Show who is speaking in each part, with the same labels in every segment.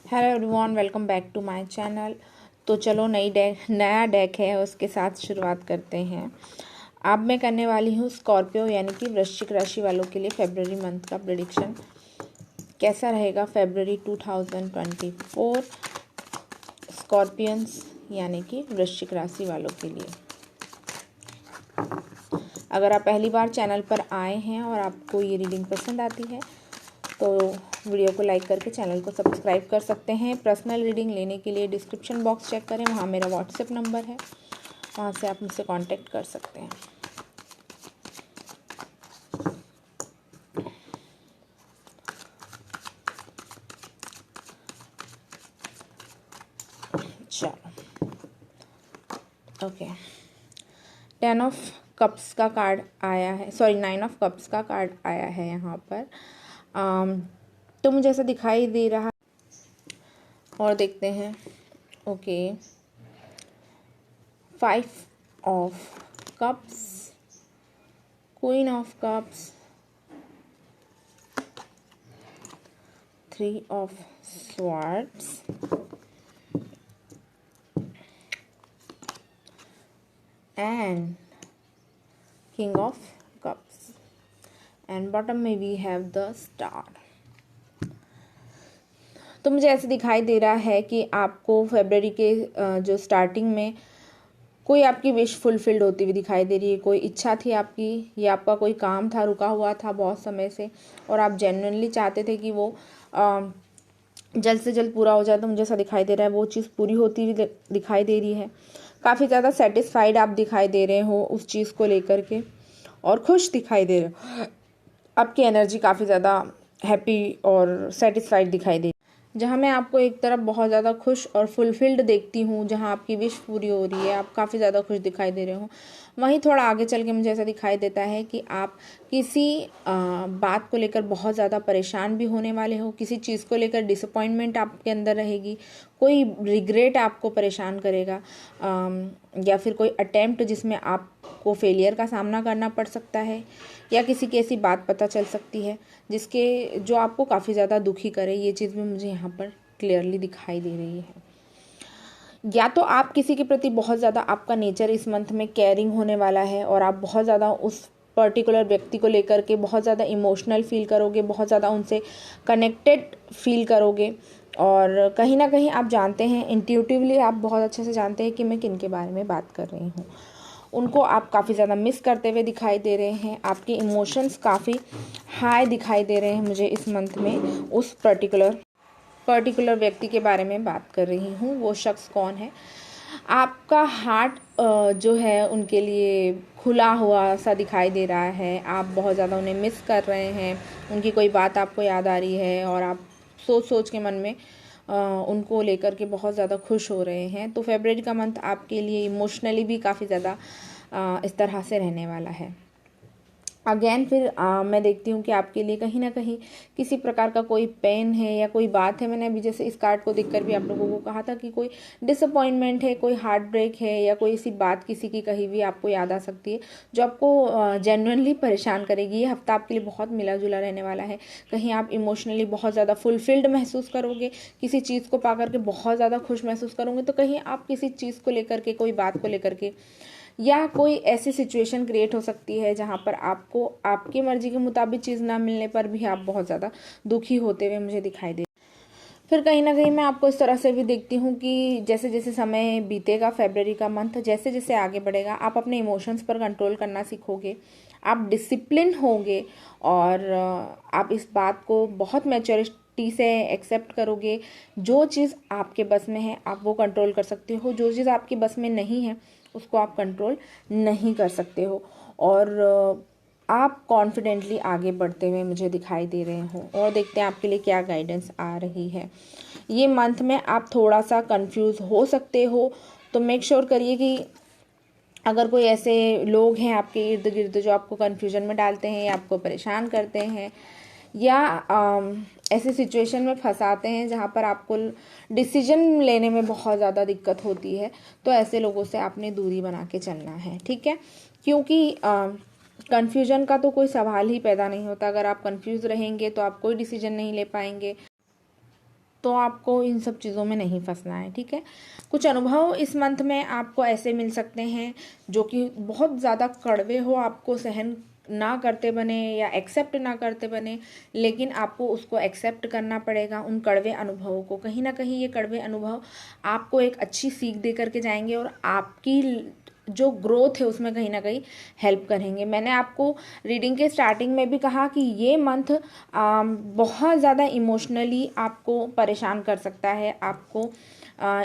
Speaker 1: Hello everyone, welcome back to my channel. तो चलो नया डेक है उसके साथ शुरुआत करते हैं। अब मैं करने वाली हूँ स्कॉर्पियो यानी कि वृश्चिक राशि वालों के लिए फेब्रवरी मंथ का प्रेडिक्शन कैसा रहेगा फेब्रवरी 2024 स्कॉर्पियंस यानी कि वृश्चिक राशि वालों के लिए। अगर आप पहली बार चैनल पर आए हैं और आपको ये रीडिंग पसंद आती है तो वीडियो को लाइक करके चैनल को सब्सक्राइब कर सकते हैं। पर्सनल रीडिंग लेने के लिए डिस्क्रिप्शन बॉक्स चेक करें, वहाँ मेरा व्हाट्सएप नंबर है, वहाँ से आप मुझसे कांटेक्ट कर सकते हैं। चलो ओके, 10 ऑफ कप्स का कार्ड आया है, सॉरी 9 ऑफ कप्स का कार्ड आया है यहाँ पर। तो मुझे ऐसा दिखाई दे रहा और देखते हैं। Okay, 5 of cups, queen of cups, 3 of swords, and king of cups, and bottom में we have the star। तो मुझे ऐसे दिखाई दे रहा है कि आपको फरवरी के जो स्टार्टिंग में कोई आपकी विश फुलफिल्ड होती हुई दिखाई दे रही है। कोई इच्छा थी आपकी या आपका कोई काम था रुका हुआ था बहुत समय से और आप जेन्युइनली चाहते थे कि वो जल्द से जल्द पूरा हो जाए। तो मुझे ऐसा दिखाई दे रहा है वो चीज़ पूरी होती हुई दिखाई दे रही है। काफ़ी ज़्यादा सेटिस्फाइड आप दिखाई दे रहे हो उस चीज़ को लेकर के और खुश दिखाई दे रहे हो। आपकी एनर्जी काफ़ी ज़्यादा हैप्पी और सेटिस्फाइड दिखाई दे रही है। जहाँ मैं आपको एक तरफ बहुत ज़्यादा खुश और फुलफिल्ड देखती हूँ, जहाँ आपकी विश पूरी हो रही है, आप काफ़ी ज़्यादा खुश दिखाई दे रहे हो, वहीं थोड़ा आगे चल के मुझे ऐसा दिखाई देता है कि आप किसी बात को लेकर बहुत ज़्यादा परेशान भी होने वाले हो। किसी चीज़ को लेकर डिसअपॉइंटमेंट आपके अंदर रहेगी, कोई रिग्रेट आपको परेशान करेगा, या फिर कोई अटेम्प्ट जिसमें आपको फेलियर का सामना करना पड़ सकता है, या किसी की ऐसी बात पता चल सकती है जो आपको काफ़ी ज़्यादा दुखी करे। ये चीज़ भी मुझे यहाँ पर क्लियरली दिखाई दे रही है। या तो आप किसी के प्रति बहुत ज़्यादा, आपका नेचर इस मंथ में केयरिंग होने वाला है और आप बहुत ज़्यादा उस पर्टिकुलर व्यक्ति को लेकर के बहुत ज़्यादा इमोशनल फील करोगे, बहुत ज़्यादा उनसे कनेक्टेड फील करोगे। और कहीं ना कहीं आप जानते हैं, इंट्यूटिवली आप बहुत अच्छे से जानते हैं कि मैं किन के बारे में बात कर रही हूँ। उनको आप काफ़ी ज़्यादा मिस करते हुए दिखाई दे रहे हैं। आपके इमोशंस काफ़ी हाई दिखाई दे रहे हैं मुझे इस मंथ में। उस पर्टिकुलर व्यक्ति के बारे में बात कर रही हूँ। वो शख्स कौन है? आपका हार्ट जो है उनके लिए खुला हुआ सा दिखाई दे रहा है। आप बहुत ज़्यादा उन्हें मिस कर रहे हैं। उनकी कोई बात आपको याद आ रही है और आप सोच के मन में उनको लेकर के बहुत ज़्यादा खुश हो रहे हैं। तो फरवरी का मंथ आपके लिए इमोशनली भी काफ़ी ज़्यादा इस तरह से रहने वाला है। अगेन फिर मैं देखती हूँ कि आपके लिए कहीं ना कहीं किसी प्रकार का कोई पेन है या कोई बात है। मैंने अभी जैसे इस कार्ड को देखकर भी आप लोगों को कहा था कि कोई डिसअपॉइंटमेंट है, कोई हार्ट ब्रेक है, या कोई ऐसी बात किसी की कही हुई आपको याद आ सकती है जो आपको जेन्युइनली परेशान करेगी। ये हफ्ता आपके लिए बहुत मिला जुला रहने वाला है। कहीं आप इमोशनली बहुत ज़्यादा फुलफिल्ड महसूस करोगे, किसी चीज़ को पा करके बहुत ज़्यादा खुश महसूस करोगे, तो कहीं आप किसी चीज़ को लेकर के, कोई बात को लेकर के, या कोई ऐसी सिचुएशन क्रिएट हो सकती है जहाँ पर आपको आपकी मर्जी के मुताबिक चीज़ ना मिलने पर भी आप बहुत ज़्यादा दुखी होते हुए मुझे दिखाई दे। फिर कहीं ना कहीं मैं आपको इस तरह से भी देखती हूँ कि जैसे जैसे समय बीतेगा, फरवरी का मंथ जैसे जैसे आगे बढ़ेगा, आप अपने इमोशंस पर कंट्रोल करना सीखोगे, आप डिसिप्लिन होगे और आप इस बात को बहुत मैच्योरिटी से एक्सेप्ट करोगे। जो चीज़ आपके बस में है आप वो कंट्रोल कर सकते हो, जो चीज़ आपके बस में नहीं है उसको आप कंट्रोल नहीं कर सकते हो। और आप कॉन्फिडेंटली आगे बढ़ते हुए मुझे दिखाई दे रहे हो। और देखते हैं आपके लिए क्या गाइडेंस आ रही है। ये मंथ में आप थोड़ा सा कंफ्यूज हो सकते हो, तो मेक श्योर करिए कि अगर कोई ऐसे लोग हैं आपके इर्द गिर्द जो आपको कन्फ्यूजन में डालते हैं या आपको परेशान करते हैं या ऐसे सिचुएशन में फंसाते हैं जहाँ पर आपको डिसीजन लेने में बहुत ज़्यादा दिक्कत होती है, तो ऐसे लोगों से आपने दूरी बना के चलना है, ठीक है? क्योंकि कन्फ्यूजन का तो कोई सवाल ही पैदा नहीं होता। अगर आप कन्फ्यूज रहेंगे तो आप कोई डिसीजन नहीं ले पाएंगे। तो आपको इन सब चीज़ों में नहीं फंसना है, ठीक है। कुछ अनुभव इस मंथ में आपको ऐसे मिल सकते हैं जो कि बहुत ज़्यादा कड़वे हो, आपको सहन ना करते बने या एक्सेप्ट ना करते बने, लेकिन आपको उसको एक्सेप्ट करना पड़ेगा उन कड़वे अनुभवों को। कहीं ना कहीं ये कड़वे अनुभव आपको एक अच्छी सीख दे करके जाएंगे और आपकी जो ग्रोथ है उसमें कहीं ना कहीं हेल्प करेंगे। मैंने आपको रीडिंग के स्टार्टिंग में भी कहा कि ये मंथ बहुत ज़्यादा इमोशनली आपको परेशान कर सकता है। आपको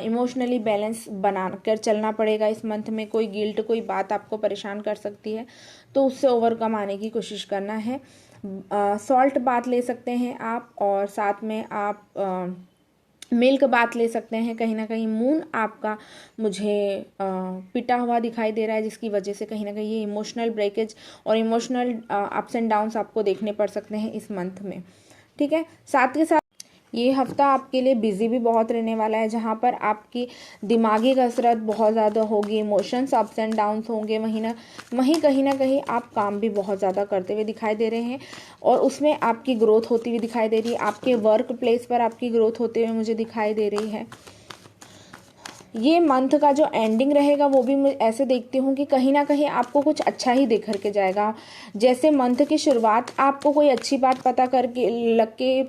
Speaker 1: इमोशनली बैलेंस बना कर चलना पड़ेगा इस मंथ में। कोई गिल्ट, कोई बात आपको परेशान कर सकती है, तो उससे ओवरकम आने की कोशिश करना है। सॉल्ट बात ले सकते हैं आप, और साथ में आप मिल्क बात ले सकते हैं। कहीं ना कहीं मून आपका मुझे पिटा हुआ दिखाई दे रहा है, जिसकी वजह से कहीं ना कहीं ये इमोशनल ब्रेकेज और इमोशनल अप्स एंड डाउन्स आपको देखने पड़ सकते हैं इस मंथ में, ठीक है। साथ के साथ ये हफ्ता आपके लिए बिजी भी बहुत रहने वाला है, जहाँ पर आपकी दिमागी कसरत बहुत ज़्यादा होगी, इमोशंस अप्स एंड डाउन्स होंगे। वहीं कहीं ना कहीं आप काम भी बहुत ज़्यादा करते हुए दिखाई दे रहे हैं और उसमें आपकी ग्रोथ होती हुई दिखाई दे रही है। आपके वर्क प्लेस पर आपकी ग्रोथ होते हुए मुझे दिखाई दे रही है। ये मंथ का जो एंडिंग रहेगा वो भी मैं ऐसे देखती हूँ कि कहीं ना कहीं आपको कुछ अच्छा ही दे करके जाएगा। जैसे मंथ की शुरुआत आपको कोई अच्छी बात पता करके लग के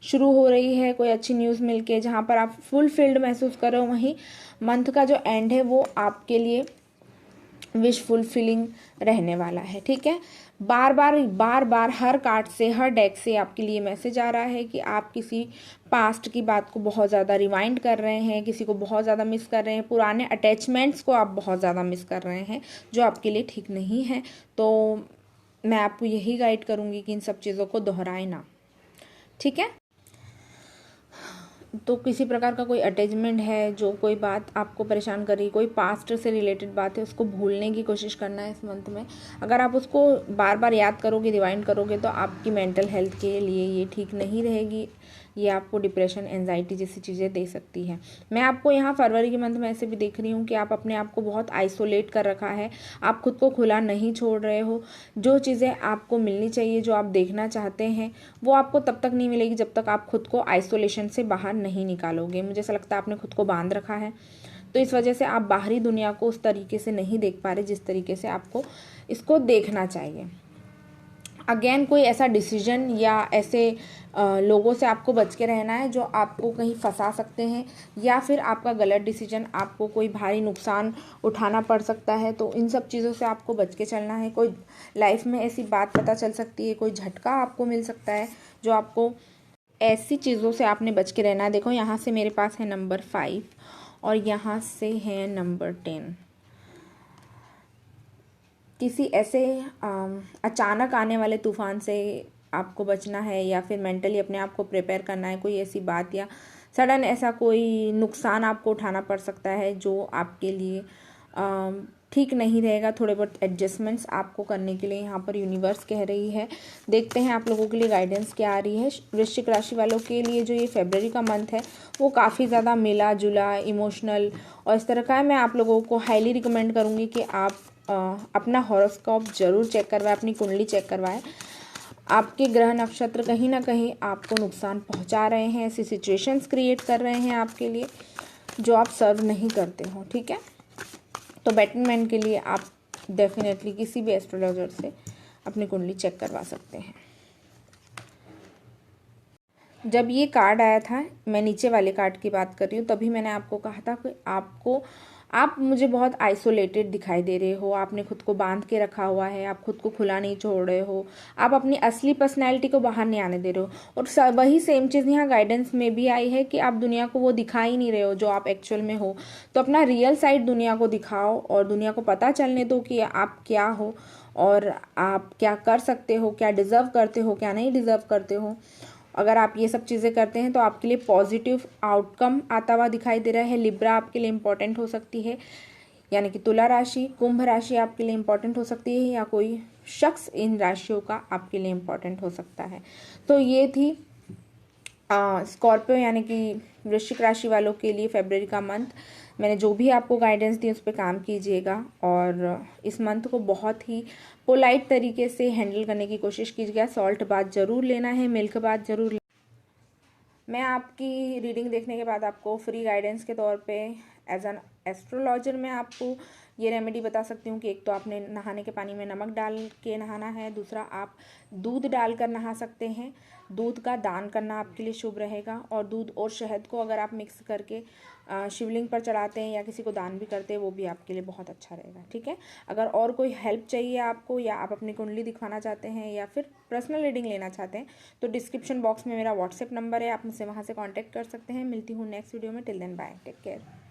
Speaker 1: शुरू हो रही है, कोई अच्छी न्यूज़ मिल के जहाँ पर आप फुलफिल्ड महसूस कर रहे हो, वहीं मंथ का जो एंड है वो आपके लिए विश फुलफिलिंग रहने वाला है, ठीक है। बार बार हर कार्ड से, हर डेक से आपके लिए मैसेज आ रहा है कि आप किसी पास्ट की बात को बहुत ज़्यादा रिवाइंड कर रहे हैं, किसी को बहुत ज़्यादा मिस कर रहे हैं, पुराने अटैचमेंट्स को आप बहुत ज़्यादा मिस कर रहे हैं जो आपके लिए ठीक नहीं है। तो मैं आपको यही गाइड करूँगी कि इन सब चीज़ों को दोहराए ना, ठीक है। तो किसी प्रकार का कोई अटैचमेंट है, जो कोई बात आपको परेशान कर रही, कोई पास्ट से रिलेटेड बात है, उसको भूलने की कोशिश करना है इस मंथ में। अगर आप उसको बार बार याद करोगे, रिवाइंड करोगे, तो आपकी मेंटल हेल्थ के लिए ये ठीक नहीं रहेगी। ये आपको डिप्रेशन, एंजाइटी जैसी चीज़ें दे सकती है। मैं आपको यहाँ फरवरी के मंथ में ऐसे भी देख रही हूँ कि आप अपने आप को बहुत आइसोलेट कर रखा है, आप खुद को खुला नहीं छोड़ रहे हो। जो चीज़ें आपको मिलनी चाहिए, जो आप देखना चाहते हैं, वो आपको तब तक नहीं मिलेगी जब तक आप खुद को आइसोलेशन से बाहर नहीं निकालोगे। मुझे ऐसा लगता है आपने खुद को बांध रखा है, तो इस वजह से आप बाहरी दुनिया को उस तरीके से नहीं देख पा रहे जिस तरीके से आपको इसको देखना चाहिए। अगेन कोई ऐसा डिसीजन या ऐसे लोगों से आपको बच के रहना है जो आपको कहीं फंसा सकते हैं, या फिर आपका गलत डिसीजन आपको कोई भारी नुकसान उठाना पड़ सकता है। तो इन सब चीज़ों से आपको बच के चलना है। कोई लाइफ में ऐसी बात पता चल सकती है, कोई झटका आपको मिल सकता है जो आपको, ऐसी चीज़ों से आपने बच के रहना है। देखो यहाँ से मेरे पास है नंबर 5 और यहाँ से है नंबर 10। किसी ऐसे अचानक आने वाले तूफान से आपको बचना है, या फिर मेंटली अपने आप को प्रिपेयर करना है। कोई ऐसी बात या सडन ऐसा कोई नुकसान आपको उठाना पड़ सकता है जो आपके लिए ठीक नहीं रहेगा। थोड़े बहुत एडजस्टमेंट्स आपको करने के लिए यहाँ पर यूनिवर्स कह रही है। देखते हैं आप लोगों के लिए गाइडेंस क्या आ रही है। वृश्चिक राशि वालों के लिए जो ये फरवरी का मंथ है वो काफ़ी ज़्यादा मिला जुला, इमोशनल और इस तरह का है। मैं आप लोगों को हाईली रिकमेंड करूँगी कि आप अपना हॉरोस्कोप जरूर चेक करवाएं, अपनी कुंडली चेक करवाएं। आपके ग्रह नक्षत्र कहीं ना कहीं आपको नुकसान पहुंचा रहे हैं, ऐसी सिचुएशंस क्रिएट कर रहे हैं आपके लिए जो आप सर्व नहीं करते हो, ठीक है। तो बेटरमेंट के लिए आप डेफिनेटली किसी भी एस्ट्रोलॉजर से अपनी कुंडली चेक करवा सकते हैं। जब ये कार्ड आया था, मैं नीचे वाले कार्ड की बात कर रही हूँ, तभी मैंने आपको कहा था कि आप मुझे बहुत आइसोलेटेड दिखाई दे रहे हो, आपने खुद को बांध के रखा हुआ है, आप खुद को खुला नहीं छोड़ रहे हो, आप अपनी असली पर्सनैलिटी को बाहर नहीं आने दे रहे हो। और वही सेम चीज़ यहाँ गाइडेंस में भी आई है कि आप दुनिया को वो दिखा ही नहीं रहे हो जो आप एक्चुअल में हो। तो अपना रियल साइड दुनिया को दिखाओ और दुनिया को पता चलने दो कि आप क्या हो और आप क्या कर सकते हो, क्या डिज़र्व करते हो, क्या नहीं डिज़र्व करते हो। अगर आप ये सब चीज़ें करते हैं तो आपके लिए पॉजिटिव आउटकम आता हुआ दिखाई दे रहा है। लिब्रा आपके लिए इम्पॉर्टेंट हो सकती है, यानी कि तुला राशि, कुंभ राशि आपके लिए इम्पॉर्टेंट हो सकती है, या कोई शख्स इन राशियों का आपके लिए इम्पॉर्टेंट हो सकता है। तो ये थी स्कॉर्पियो यानी कि वृश्चिक राशि वालों के लिए फरवरी का मंथ। मैंने जो भी आपको गाइडेंस दी उस पर काम कीजिएगा और इस मंथ को बहुत ही पोलाइट तरीके से हैंडल करने की कोशिश कीजिएगा। सॉल्ट बात ज़रूर लेना है, मिल्क बात ज़रूर मैं आपकी रीडिंग देखने के बाद आपको फ्री गाइडेंस के तौर पे एज एन एस्ट्रोलॉजर मैं आपको ये रेमेडी बता सकती हूँ कि एक तो आपने नहाने के पानी में नमक डाल के नहाना है, दूसरा आप दूध डालकर नहा सकते हैं। दूध का दान करना आपके लिए शुभ रहेगा, और दूध और शहद को अगर आप मिक्स करके शिवलिंग पर चढ़ाते हैं या किसी को दान भी करते हैं वो भी आपके लिए बहुत अच्छा रहेगा। ठीक है, अगर और कोई हेल्प चाहिए आपको, या आप अपनी कुंडली दिखवाना चाहते हैं या फिर पर्सनल रीडिंग लेना चाहते हैं, तो डिस्क्रिप्शन बॉक्स में मेरा व्हाट्सएप नंबर है, आप मुझसे वहाँ से कॉन्टैक्ट कर सकते हैं। मिलती हूँ नेक्स्ट वीडियो में। Till then bye, take care.